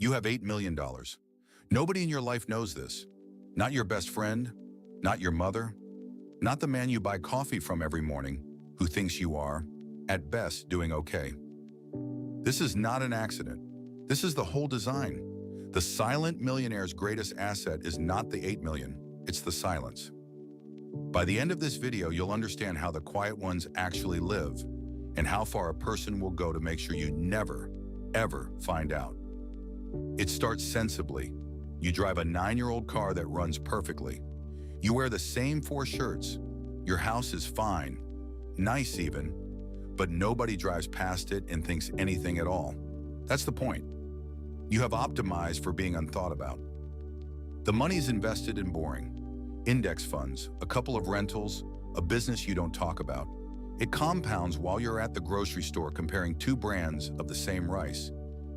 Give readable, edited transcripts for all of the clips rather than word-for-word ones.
You have $8 million. Nobody in your life knows this. Not your best friend, not your mother, not the man you buy coffee from every morning, who thinks you are, at best, doing okay. This is not an accident. This is the whole design. The silent millionaire's greatest asset is not the 8 million, it's the silence. By the end of this video, you'll understand how the quiet ones actually live and how far a person will go to make sure you never, ever find out. It starts sensibly. You drive a 9-year-old car that runs perfectly. You wear the same 4 shirts. Your house is fine, nice even, but nobody drives past it and thinks anything at all. That's the point. You have optimized for being unthought about. The money's invested in boring. Index funds, a couple of rentals, a business you don't talk about. It compounds while you're at the grocery store comparing 2 brands of the same rice,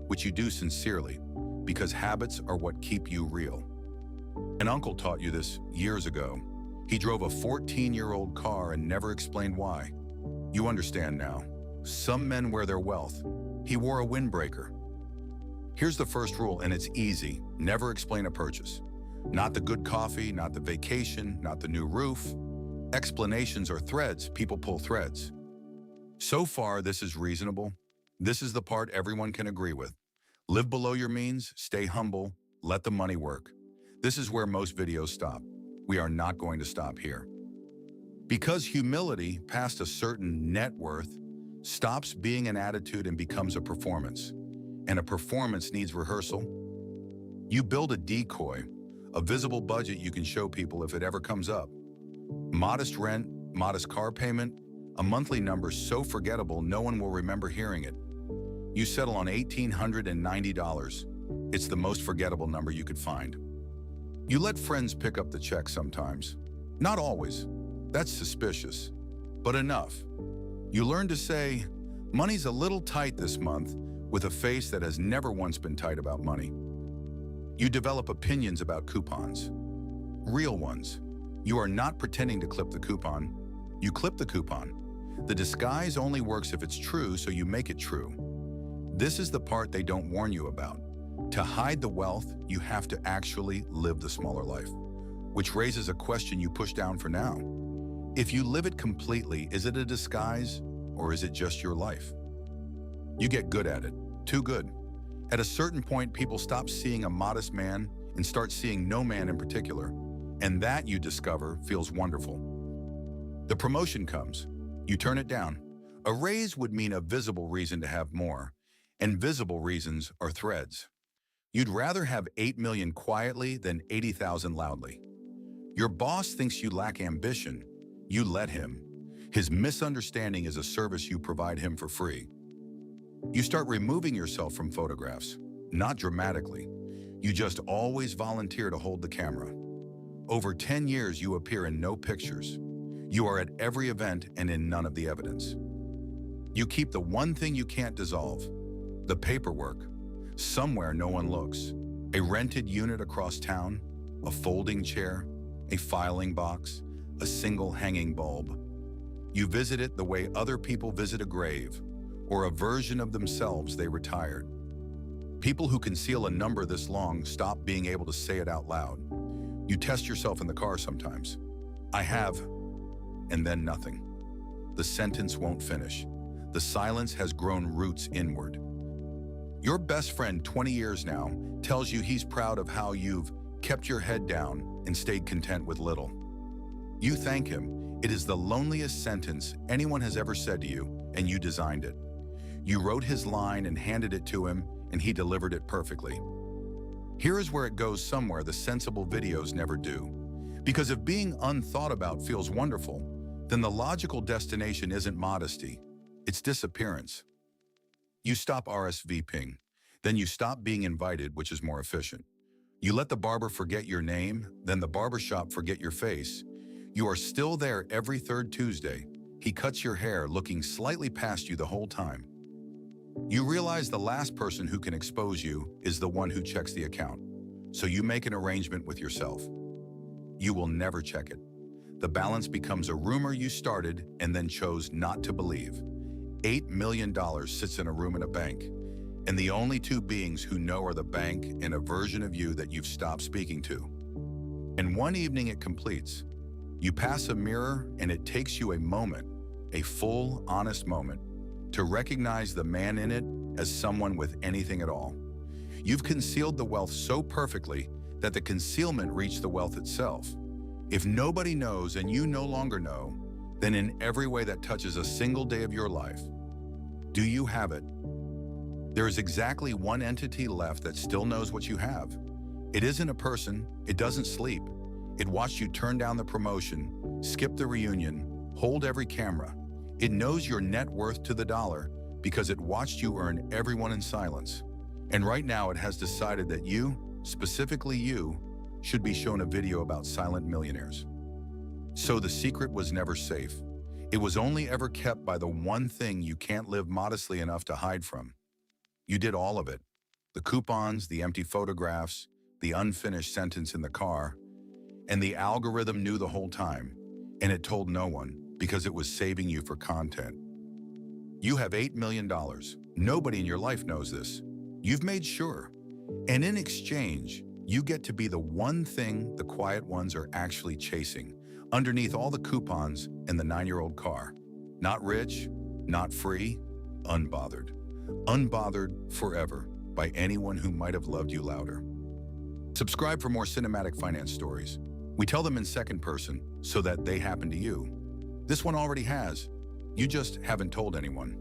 which you do sincerely, because habits are what keep you real. An uncle taught you this years ago. He drove a 14-year-old car and never explained why. You understand now. Some men wear their wealth. He wore a windbreaker. Here's the first rule, and it's easy. Never explain a purchase. Not the good coffee, not the vacation, not the new roof. Explanations are threads. People pull threads. So far, this is reasonable. This is the part everyone can agree with. Live below your means, stay humble, let the money work. This is where most videos stop. We are not going to stop here. Because humility, past a certain net worth, stops being an attitude and becomes a performance. And a performance needs rehearsal. You build a decoy, a visible budget you can show people if it ever comes up. Modest rent, modest car payment, a monthly number so forgettable no one will remember hearing it. You settle on $1,890. It's the most forgettable number you could find. You let friends pick up the check sometimes. Not always. That's suspicious. But enough. You learn to say, money's a little tight this month, with a face that has never once been tight about money. You develop opinions about coupons. Real ones. You are not pretending to clip the coupon. You clip the coupon. The disguise only works if it's true, so you make it true. This is the part they don't warn you about. To hide the wealth, you have to actually live the smaller life, which raises a question you push down for now. If you live it completely, is it a disguise or is it just your life? You get good at it, too good. At a certain point, people stop seeing a modest man and start seeing no man in particular, and that, you discover, feels wonderful. The promotion comes. You turn it down. A raise would mean a visible reason to have more, and visible reasons are threads. You'd rather have 8 million quietly than 80,000 loudly. Your boss thinks you lack ambition. You let him. His misunderstanding is a service you provide him for free. You start removing yourself from photographs, not dramatically. You just always volunteer to hold the camera. Over 10 years, you appear in no pictures. You are at every event and in none of the evidence. You keep the one thing you can't dissolve, the paperwork. Somewhere no one looks. A rented unit across town, a folding chair, a filing box, a single hanging bulb. You visit it the way other people visit a grave, or a version of themselves they retired. People who conceal a number this long stop being able to say it out loud. You test yourself in the car sometimes. I have, and then nothing. The sentence won't finish. The silence has grown roots inward. Your best friend, 20 years now, tells you he's proud of how you've kept your head down and stayed content with little. You thank him. It is the loneliest sentence anyone has ever said to you, and you designed it. You wrote his line and handed it to him, and he delivered it perfectly. Here is where it goes somewhere the sensible videos never do. Because if being unthought about feels wonderful, then the logical destination isn't modesty, it's disappearance. You stop RSVPing, then you stop being invited, which is more efficient. You let the barber forget your name, then the barbershop forget your face. You are still there every 3rd Tuesday. He cuts your hair, looking slightly past you the whole time. You realize the last person who can expose you is the one who checks the account. So you make an arrangement with yourself. You will never check it. The balance becomes a rumor you started and then chose not to believe. $8 million sits in a room in a bank. And the only two beings who know are the bank and a version of you that you've stopped speaking to. And one evening it completes. You pass a mirror and it takes you a moment, a full, honest moment, to recognize the man in it as someone with anything at all. You've concealed the wealth so perfectly that the concealment reached the wealth itself. If nobody knows and you no longer know, then in every way that touches a single day of your life, do you have it? There is exactly one entity left that still knows what you have. It isn't a person, it doesn't sleep. It watched you turn down the promotion, skip the reunion, hold every camera. It knows your net worth to the dollar because it watched you earn everyone in silence. And right now it has decided that you, specifically you, should be shown a video about silent millionaires. So the secret was never safe. It was only ever kept by the one thing you can't live modestly enough to hide from. You did all of it. The coupons, the empty photographs, the unfinished sentence in the car, and the algorithm knew the whole time, and it told no one because it was saving you for content. You have $8 million. Nobody in your life knows this. You've made sure. And in exchange, you get to be the one thing the quiet ones are actually chasing, underneath all the coupons and the 9-year-old car. Not rich, not free, unbothered. Unbothered forever by anyone who might have loved you louder. Subscribe for more cinematic finance stories. We tell them in second person so that they happen to you. This one already has. You just haven't told anyone.